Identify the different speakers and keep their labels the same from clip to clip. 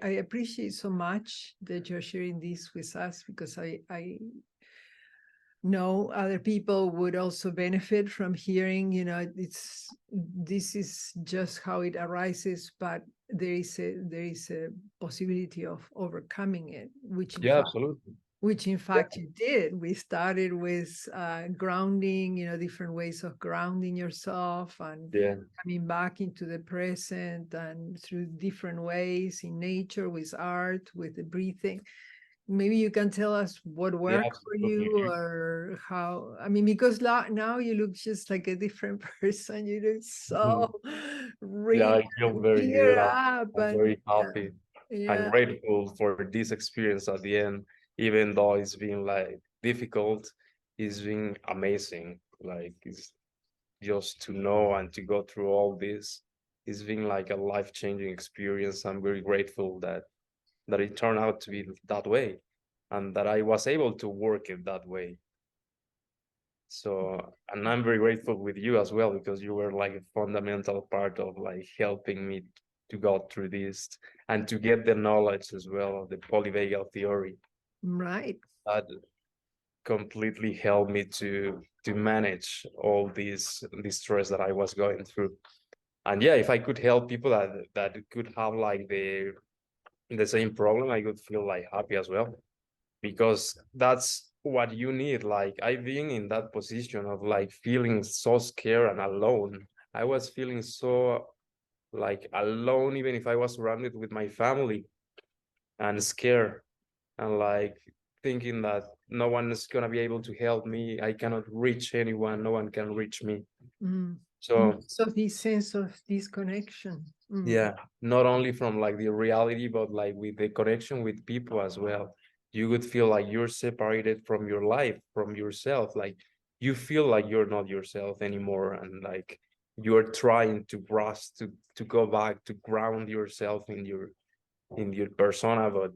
Speaker 1: appreciate so much that you're sharing this with us, because I know other people would also benefit from hearing, this is just how it arises, but there is a possibility of overcoming it,
Speaker 2: Yeah, absolutely.
Speaker 1: which in fact you did. We started with grounding, different ways of grounding yourself and
Speaker 2: Yeah.
Speaker 1: coming back into the present, and through different ways in nature, with art, with the breathing. Maybe you can tell us what
Speaker 2: Yeah,
Speaker 1: worked for
Speaker 2: absolutely.
Speaker 1: you, or how, because now you look just like a different person. You look
Speaker 2: Mhm.
Speaker 1: so
Speaker 2: Yeah,
Speaker 1: really
Speaker 2: I feel very
Speaker 1: clear
Speaker 2: good.
Speaker 1: up,
Speaker 2: I'm
Speaker 1: and
Speaker 2: very happy and
Speaker 1: yeah.
Speaker 2: grateful for this experience at the end, even though it's been like difficult, it's been amazing. Like it's just to know and to go through all this. It's been like a life-changing experience. I'm very grateful that it turned out to be that way and that I was able to work it that way. So, and I'm very grateful with you as well, because you were like a fundamental part of like helping me to go through this and to get the knowledge as well of the polyvagal theory.
Speaker 1: Right.
Speaker 2: That completely helped me to manage all this stress that I was going through. And yeah, if I could help people that could have like the same problem, I would feel like happy as well, because that's what you need. Like I've been in that position of like feeling so scared and alone. I was feeling so like alone, even if I was surrounded with my family, and scared, and like thinking that no one is gonna be able to help me. I cannot reach anyone. No one can reach me.
Speaker 1: Mm.
Speaker 2: So
Speaker 1: So this sense of disconnection.
Speaker 2: yeah, not only from like the reality, but like with the connection with people as well. You would feel like you're separated from your life, from yourself. Like you feel like you're not yourself anymore, and like you're trying to grasp to go back to ground yourself in your persona, but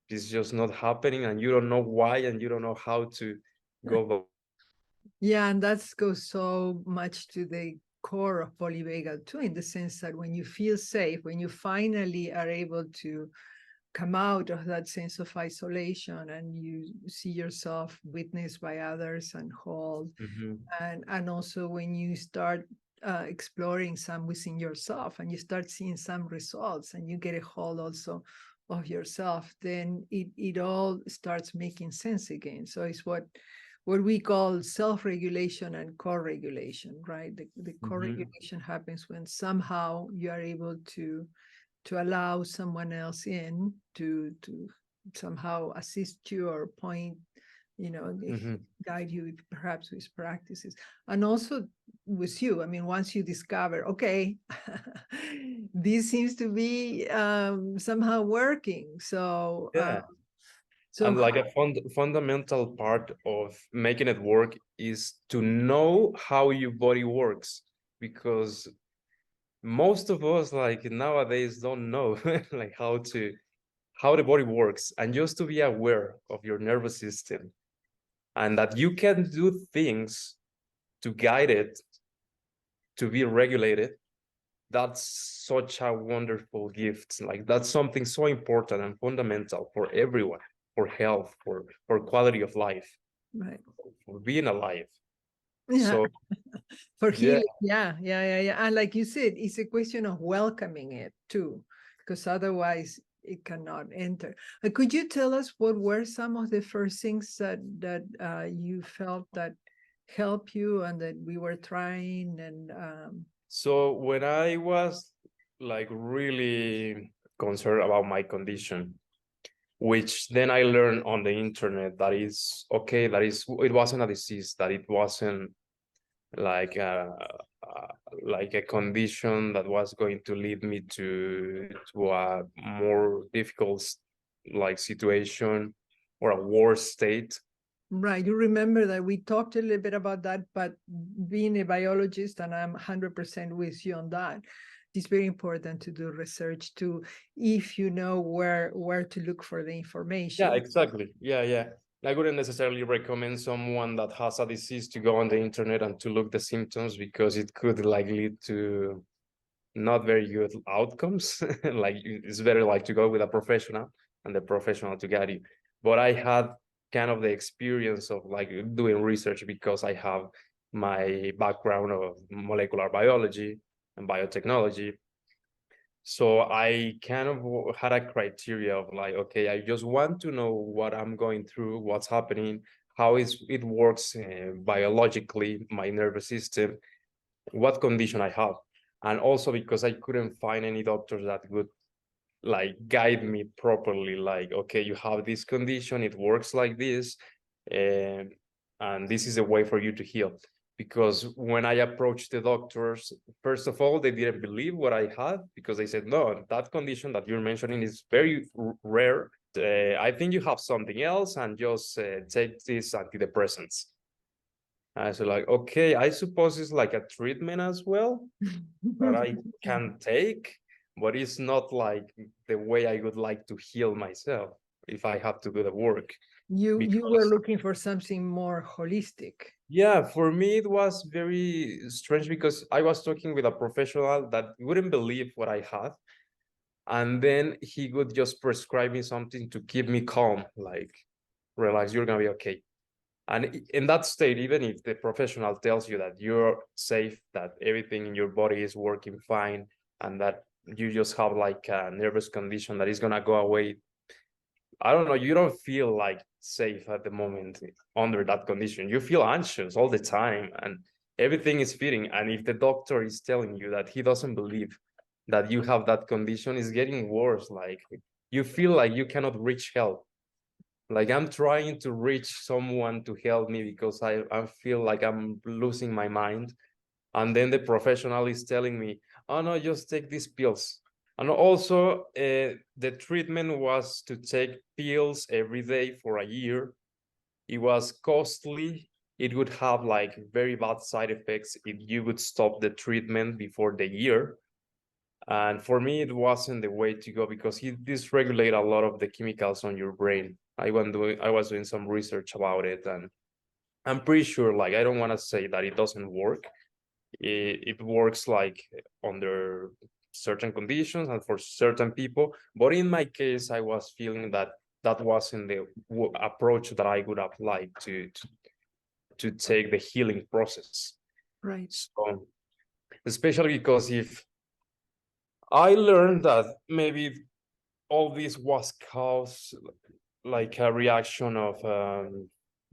Speaker 2: it's just not happening, and you don't know why, and you don't know how to go back.
Speaker 1: Yeah, and that goes so much to the core of polyvagal too, in the sense that when you feel safe, when you finally are able to come out of that sense of isolation, and you see yourself witnessed by others and whole,
Speaker 2: Mhm.
Speaker 1: and also when you start exploring some within yourself, and you start seeing some results, and you get a hold also of yourself, then it all starts making sense again. So it's what we call self-regulation and co-regulation, right? The
Speaker 2: Mhm.
Speaker 1: co-regulation happens when somehow you are able to allow someone else in to somehow assist you or point,
Speaker 2: Mhm.
Speaker 1: guide you perhaps with practices, and also with you. I mean, once you discover, okay, this seems to be somehow working. So
Speaker 2: Yeah.
Speaker 1: so
Speaker 2: And like a fundamental part of making it work is to know how your body works, because most of us like nowadays don't know like how the body works, and just to be aware of your nervous system and that you can do things to guide it to be regulated. That's such a wonderful gift. Like that's something so important and fundamental for everyone, for health, for quality of life,
Speaker 1: right.
Speaker 2: for being alive.
Speaker 1: Yeah.
Speaker 2: So
Speaker 1: For
Speaker 2: yeah,
Speaker 1: healing. Yeah, and like you said, it's a question of welcoming it too, because otherwise it cannot enter. Could you tell us what were some of the first things that you felt that helped you, and that we were trying, and
Speaker 2: so when I was like really concerned about my condition, which then I learned on the internet that is okay, that is it wasn't a disease, that it wasn't like uh, like a condition that was going to lead me to a more difficult like situation or a worse state.
Speaker 1: right, you remember that we talked a little bit about that, but being a biologist, and I'm 100% with you on that, it's very important to do research too, if you know where to look for the
Speaker 2: Yeah,
Speaker 1: information.
Speaker 2: exactly. Yeah. I wouldn't necessarily recommend someone that has a disease to go on the internet and to look the symptoms, because it could like lead not very good outcomes. Like it's better like to go with a professional and the professional to guide you. But I had kind of the experience of like doing research because I have my background of molecular biology and biotechnology. So I kind of had a criteria of like, okay, I just want to know what I'm going through, what's happening, how is it works biologically, my nervous system, what condition I have. And also because I couldn't find any doctors that would like guide me properly, like, okay, you have this condition, it works like this, and this is a way for you to heal. Because when I approached the doctors, first of all, they didn't believe what I had because they said, no, that condition that you're mentioning is very rare. I think you have something else and just take these antidepressants. I said, like, okay, I suppose it's like a treatment as well that I can take, but it's not like the way I would like to heal myself if I have to do the work.
Speaker 1: You were
Speaker 2: Because
Speaker 1: looking for something more holistic.
Speaker 2: yeah, for me it was very strange because I was talking with a professional that wouldn't believe what I had. And then he would just prescribe me something to keep me calm, like, relax, you're gonna be okay. And in that state, even if the professional tells you that you're safe, that everything in your body is working fine, and that you just have like a nervous condition that is gonna go away, I don't know, you don't feel like safe at the moment under that condition. You feel anxious all the time and everything is fitting. And if the doctor is telling you that he doesn't believe that you have that condition, it's getting worse. Like you feel like you cannot reach help. Like I'm trying to reach someone to help me because I feel like I'm losing my mind. And then the professional is telling me, oh no, just take these pills. And also the treatment was to take pills every day for a year. It was costly. It would have like very bad side effects if you would stop the treatment before the year. And for me, it wasn't the way to go because it dysregulate a lot of the chemicals on your brain. I was doing some research about it, and I'm pretty sure, like, I don't want to say that it doesn't work. It works like under certain conditions and for certain people. But in my case, I was feeling that that wasn't the approach that I would apply to take the healing process.
Speaker 1: Right.
Speaker 2: So, especially because if I learned that maybe all this was caused like a reaction of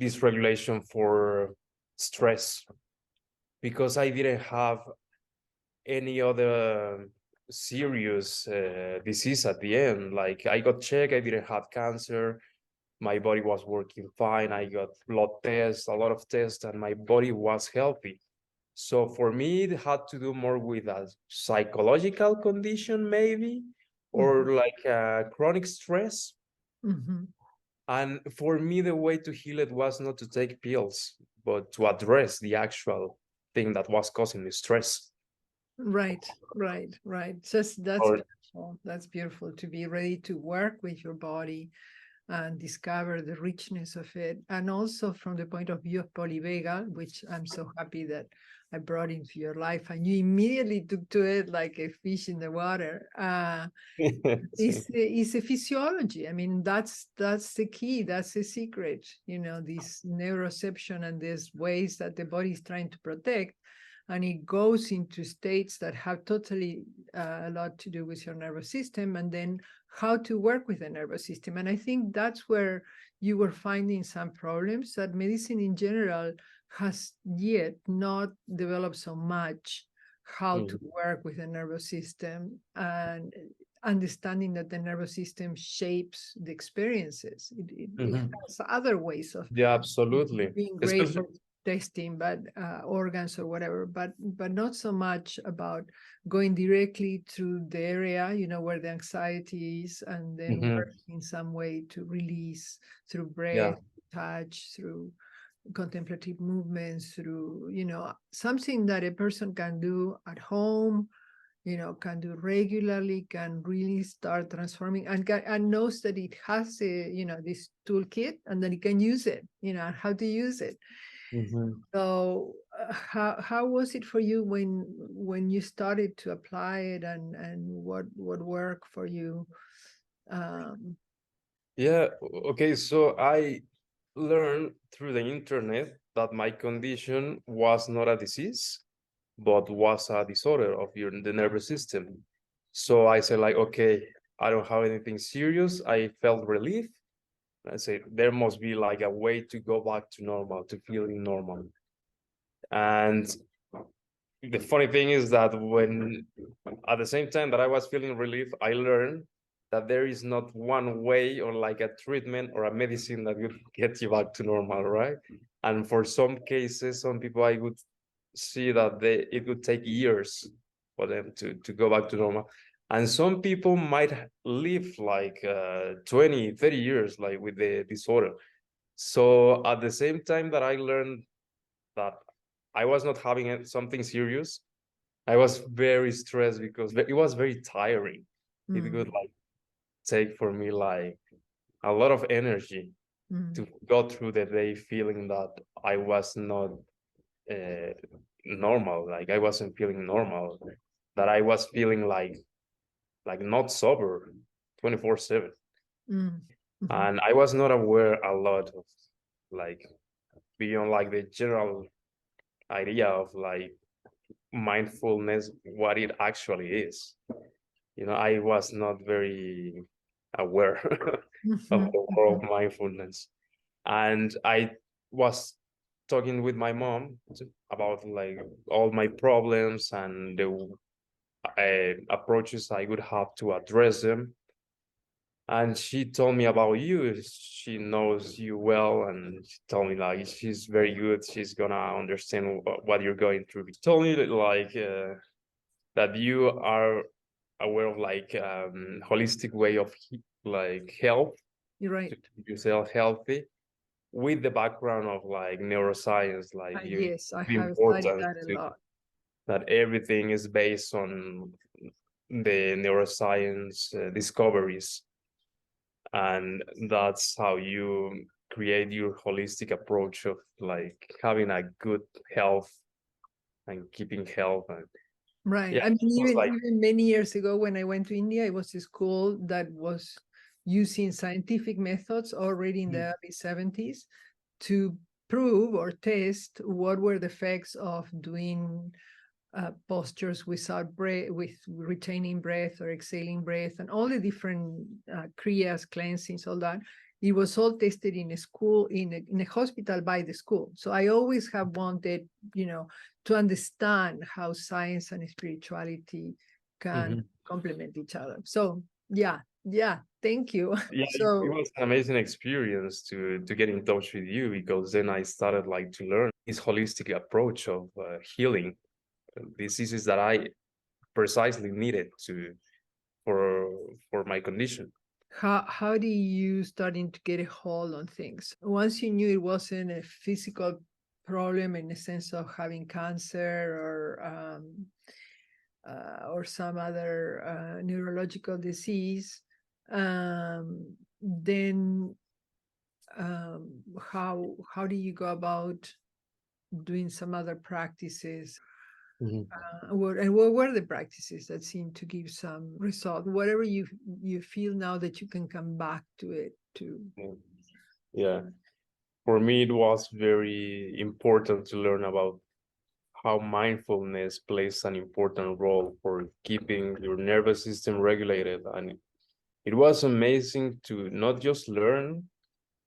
Speaker 2: dysregulation for stress because I didn't have any other serious disease at the end. Like I got checked, I didn't have cancer, my body was working fine, I got blood tests, a lot of tests, and my body was healthy. So for me, it had to do more with a psychological condition, maybe, or like chronic stress.
Speaker 1: Mm-hmm.
Speaker 2: And for me, the way to heal it was not to take pills, but to address the actual thing that was causing me stress.
Speaker 1: Right, right. Just that's
Speaker 2: Or
Speaker 1: beautiful. That's beautiful to be ready to work with your body and discover the richness of it. And also from the point of view of polyvagal, which I'm so happy that I brought into your life and you immediately took to it like a fish in the water. It's a physiology. I mean, that's the key. That's the secret. You know, this neuroception and these ways that the body is trying to protect, and it goes into states that have totally a lot to do with your nervous system, and then how to work with the nervous system. And I think that's where you were finding some problems that medicine in general has yet not developed so much how to work with the nervous system and understanding that the nervous system shapes the experiences. It has other ways of
Speaker 2: Yeah, absolutely.
Speaker 1: being great
Speaker 2: Especially,
Speaker 1: for testing, but organs or whatever, but not so much about going directly to the area, you know, where the anxiety is, and then working in some way to release through
Speaker 2: yeah.
Speaker 1: breath, touch, through contemplative movements, through, you know, something that a person can do at home, you know, can do regularly, can really start transforming, and knows that it has a, you know, this toolkit, and then it can use it, you know, how to use it.
Speaker 2: Mhm.
Speaker 1: So how was it for you when you started to apply it, and what worked for you?
Speaker 2: Yeah, okay, so I learned through the internet that my condition was not a disease, but was a disorder of the nervous system. So I said, like, okay, I don't have anything serious. I felt relief. I said there must be like a way to go back to normal, to feeling normal. And the funny thing is that when at the same time that I was feeling relief, I learned that there is not one way or like a treatment or a medicine that would get you back to normal, right? And for some cases, some people I would see that it would take years for them to go back to normal. And some people might live like 20, 30 years like with the disorder. So at the same time that I learned that I was not having something serious, I was very stressed because it was very tiring. It
Speaker 1: Mm,
Speaker 2: would like take for me like a lot of energy
Speaker 1: mm,
Speaker 2: to go through the day feeling that I was not uh, normal, like I wasn't feeling normal, that I was feeling like not sober 24/7.
Speaker 1: mm, mhm.
Speaker 2: And I was not aware a lot of like beyond like the general idea of like mindfulness, what it actually is. You know, I was not very aware of
Speaker 1: Mhm,
Speaker 2: the world
Speaker 1: mhm.
Speaker 2: of mindfulness. And I was talking with my mom about like all my problems and the approaches I would have to address them. And she told me about you. She knows you well, and she told me like she's very good. She's gonna understand what you're going through. She told me like that you are aware of like holistic way of like health
Speaker 1: You're right.
Speaker 2: to keep yourself healthy with the background of like neuroscience, like you
Speaker 1: Yes, I
Speaker 2: the
Speaker 1: have studied
Speaker 2: importance
Speaker 1: that a
Speaker 2: to
Speaker 1: lot.
Speaker 2: that everything is based on the neuroscience discoveries, and that's how you create your holistic approach of like having a good health and keeping health. And
Speaker 1: Right.
Speaker 2: yeah,
Speaker 1: I mean,
Speaker 2: it was like
Speaker 1: even many years ago when I went to India, it was a school that was using scientific methods already in the early 70s to prove or test what were the effects of doing postures without breath, with retaining breath or exhaling breath, and all the different kriyas, cleansings, all that. It was all tested in a school, in a hospital by the school. So I always have wanted, to understand how science and spirituality can
Speaker 2: Mhm.
Speaker 1: complement each other. So yeah, thank you.
Speaker 2: Yeah, it
Speaker 1: So
Speaker 2: was an amazing experience to get in touch with you, because then I started like to learn this holistic approach of healing diseases that I precisely needed to for my condition.
Speaker 1: how do you starting to get a hold on things once you knew it wasn't a physical problem in the sense of having cancer or some other neurological disease, then how do you go about doing some other practices?
Speaker 2: Mhm.
Speaker 1: What were the practices that seem to give some result? Whatever you feel now that you can come back to it to.
Speaker 2: Yeah. Yeah. For me, it was very important to learn about how mindfulness plays an important role for keeping your nervous system regulated. And it was amazing to not just learn,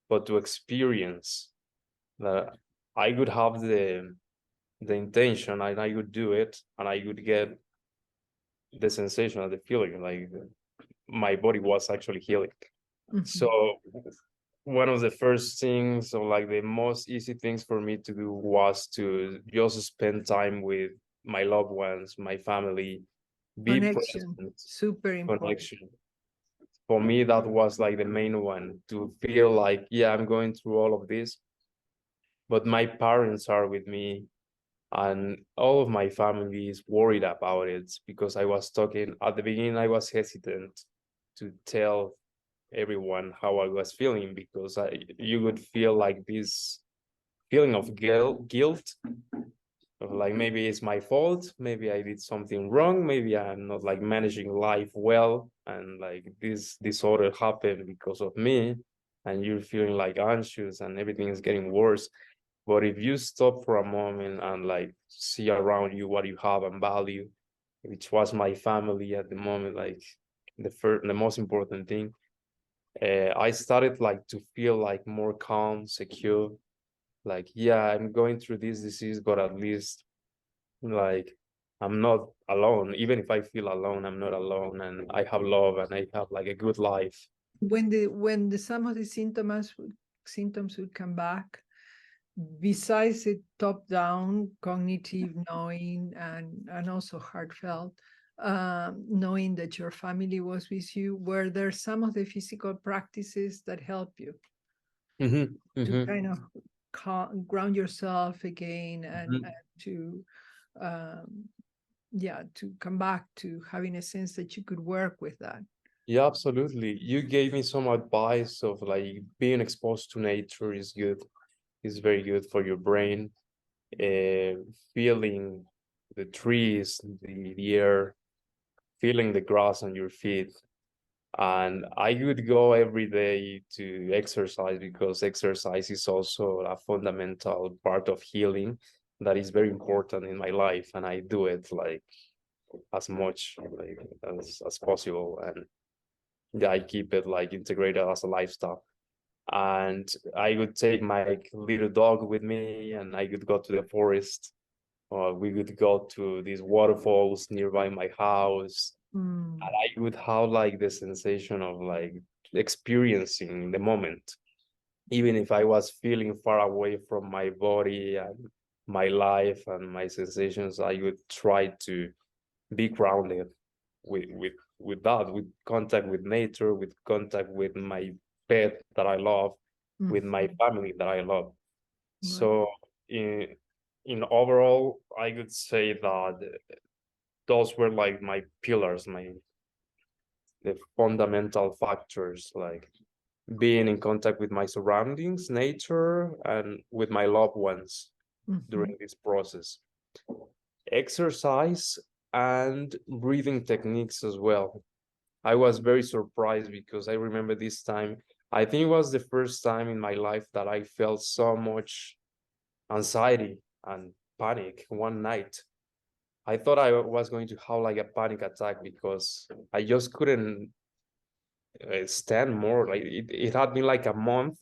Speaker 2: but to experience that I could have the intention and I would do it, and I would get the sensation of the feeling like my body was actually healing.
Speaker 1: Mhm.
Speaker 2: So one of the first things, or like the most easy things for me to do, was to just spend time with my loved ones, my family, be
Speaker 1: Connection,
Speaker 2: present,
Speaker 1: super important.
Speaker 2: connection. For me, that was like the main one, to feel like, yeah, I'm going through all of this, but my parents are with me, and all of my family is worried about it, because I was talking at the beginning, I was hesitant to tell everyone how I was feeling, because you would feel like this feeling of guilt Like maybe it's my fault, maybe I did something wrong, maybe I'm not like managing life well, and like this disorder happened because of me, and you're feeling like anxious and everything is getting worse. But if you stop for a moment and like see around you what you have and value, which was my family at the moment, like the most important thing, I started like to feel like more calm, secure. Like, yeah, I'm going through this disease, but at least like I'm not alone. Even if I feel alone, I'm not alone, and I have love and I have like a good life.
Speaker 1: When the some of the symptoms would come back, besides the top-down cognitive knowing and also heartfelt knowing that your family was with you, were there some of the physical practices that help you
Speaker 2: Mm-hmm,
Speaker 1: to
Speaker 2: mm-hmm,
Speaker 1: kind of ground yourself again
Speaker 2: mm-hmm.
Speaker 1: and to um, yeah, to come back to having a sense that you could work with that?
Speaker 2: Yeah, absolutely. You gave me some advice of like being exposed to nature is good. Is very good for your brain. Feeling the trees, the air, feeling the grass on your feet. And I would go every day to exercise because exercise is also a fundamental part of healing that is very important in my life. And I do it like as much like as possible. And yeah, I keep it like integrated as a lifestyle. And I would take my little dog with me and I would go to the forest, or we would go to these waterfalls nearby my house,
Speaker 1: Mm,
Speaker 2: and I would have like the sensation of like experiencing the moment, even if I was feeling far away from my body and my life and my sensations. I would try to be grounded with that, with contact with nature, with contact with my pet that I love, with my
Speaker 1: mhm,
Speaker 2: family that I love.
Speaker 1: right.
Speaker 2: So in overall, I could say that those were like my pillars, my the fundamental factors, like being in contact with my surroundings, nature, and with my loved ones
Speaker 1: Mhm,
Speaker 2: during this process. Exercise and breathing techniques as well. I was very surprised because I remember this time, I think it was the first time in my life that I felt so much anxiety and panic one night. I thought I was going to have like a panic attack because I just couldn't stand more. Like it had been like a month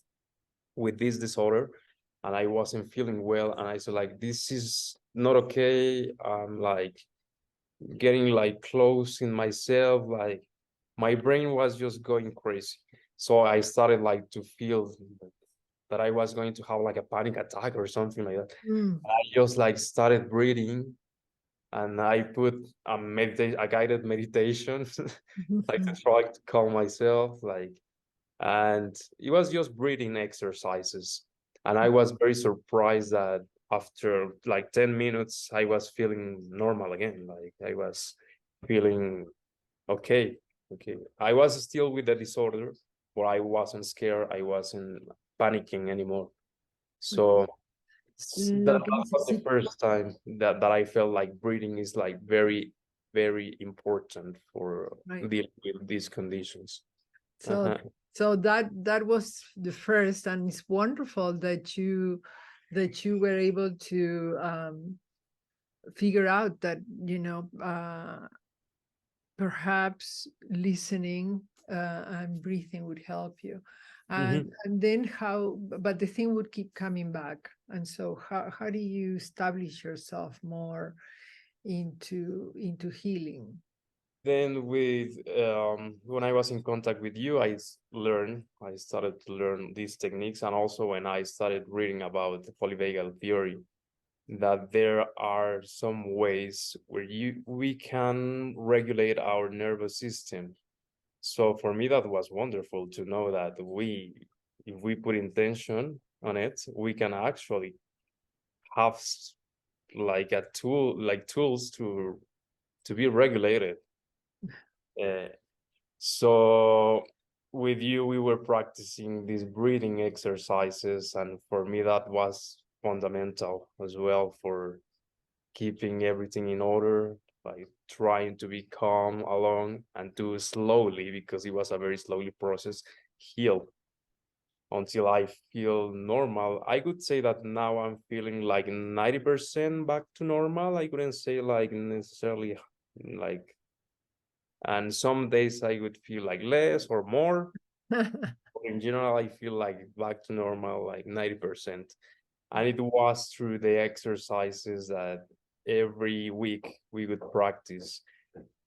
Speaker 2: with this disorder and I wasn't feeling well. And I said like, this is not okay. I'm like getting like close in myself. Like my brain was just going crazy. So I started like to feel that I was going to have like a panic attack or something like that.
Speaker 1: mm,
Speaker 2: I just like started breathing and I put a guided meditation, like to
Speaker 1: mhm,
Speaker 2: try to calm myself, like, and it was just breathing exercises. And I was very surprised that after like 10 minutes, I was feeling normal again. Like I was feeling okay. Okay. I was still with the disorder, but I wasn't scared. I wasn't panicking anymore. So
Speaker 1: Lo
Speaker 2: that
Speaker 1: que
Speaker 2: was the
Speaker 1: necesito,
Speaker 2: first time that I felt like breathing is like very, very important for
Speaker 1: right.
Speaker 2: dealing with these conditions.
Speaker 1: So
Speaker 2: Uh-huh.
Speaker 1: so that was the first, and it's wonderful that you were able to figure out that, perhaps listening and breathing would help you.
Speaker 2: Mhm.
Speaker 1: And then but the thing would keep coming back. And so how do you establish yourself more into healing?
Speaker 2: Then with when I was in contact with you, I started to learn these techniques, and also when I started reading about the polyvagal theory, that there are some ways where we can regulate our nervous system. So for me, that was wonderful to know that if we put intention on it, we can actually have like a tool, like tools to be regulated. Uh, so with you, we were practicing these breathing exercises, and for me, that was fundamental as well keeping everything in order, like trying to be calm along and to slowly, because it was a very slowly process, heal until I feel normal. I could say that now I'm feeling like 90% back to normal. I couldn't say like necessarily like, and some days I would feel like less or more. In general, I feel like back to normal, like 90%. And it was through the exercises that every week we would practice.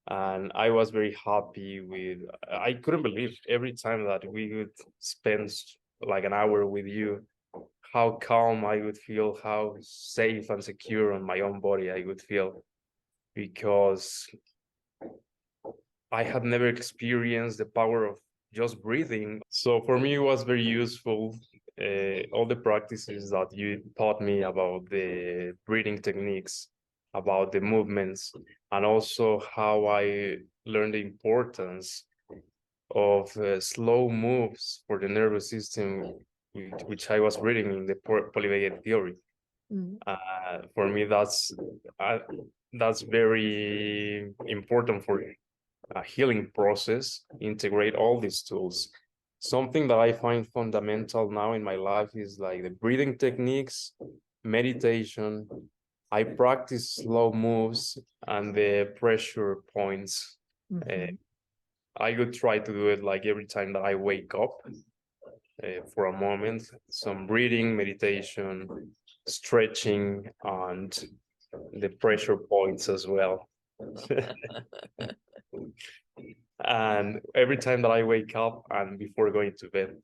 Speaker 2: And I was very happy with, I couldn't believe every time that we would spend like an hour with you, how calm I would feel, how safe and secure on my own body I would feel, because I had never experienced the power of just breathing. So for me, it was very useful. All the practices that you taught me about the breathing techniques, about the movements, and also how I learned the importance of slow moves for the nervous system, which I was reading in the polyvagal theory. For me, that's very important for a healing process, integrate all these tools. Something that I find fundamental now in my life is like the breathing techniques, meditation. I practice slow moves and the pressure points. I would try to do it like every time that I wake up for a moment, some breathing, meditation, stretching, and the pressure points as well. And every time that I wake up and before going to bed,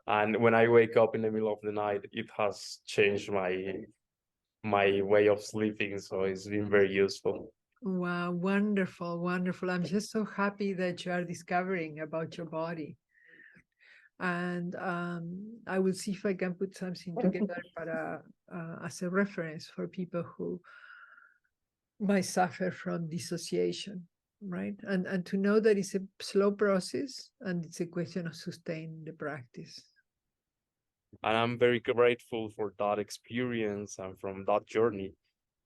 Speaker 2: and when I wake up in the middle of the night, it has changed my way of sleeping, so it's been very useful.
Speaker 1: Wow, wonderful, wonderful. I'm just so happy that you are discovering about your body. And I will see if I can put something together para, as a reference for people who might suffer from dissociation, right? And to know that it's a slow process and it's a question of sustaining the practice.
Speaker 2: And I'm very grateful for that experience and from that journey.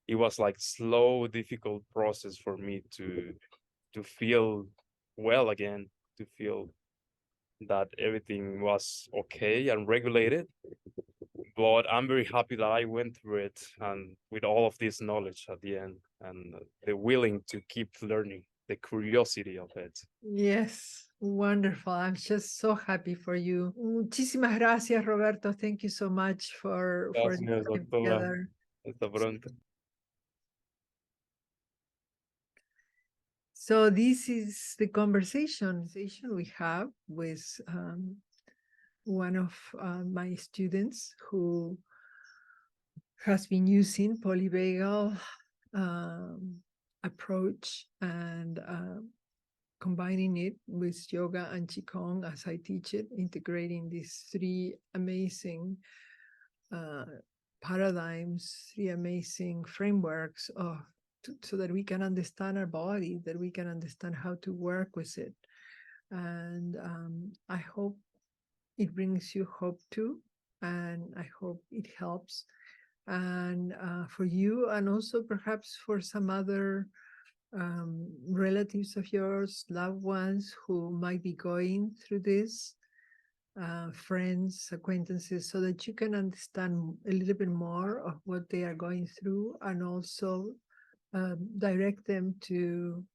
Speaker 2: It was like slow, difficult process for me to feel well again, to feel that everything was okay and regulated. But I'm very happy that I went through it and with all of this knowledge at the end and the willing to keep learning, the curiosity of it.
Speaker 1: Yes, wonderful. I'm just so happy for you. Muchísimas gracias, Roberto. Thank you so much for
Speaker 2: Gracias,
Speaker 1: the time
Speaker 2: doctora.
Speaker 1: together.
Speaker 2: Hasta pronto.
Speaker 1: So this is the conversation we have with one of my students who has been using polyvagal approach and combining it with yoga and Qigong as I teach it, integrating these three amazing paradigms, three amazing frameworks so that we can understand our body, that we can understand how to work with it. And I hope it brings you hope too. And I hope it helps. And for you, and also perhaps for some other relatives of yours, loved ones who might be going through this, friends, acquaintances, so that you can understand a little bit more of what they are going through and also direct them to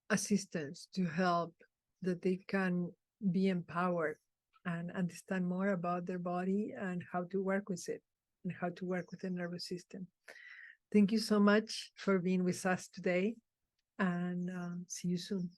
Speaker 1: assistance, to help, that they can be empowered and understand more about their body and how to work with it and how to work with the nervous system. Thank you so much for being with us today, and see you soon.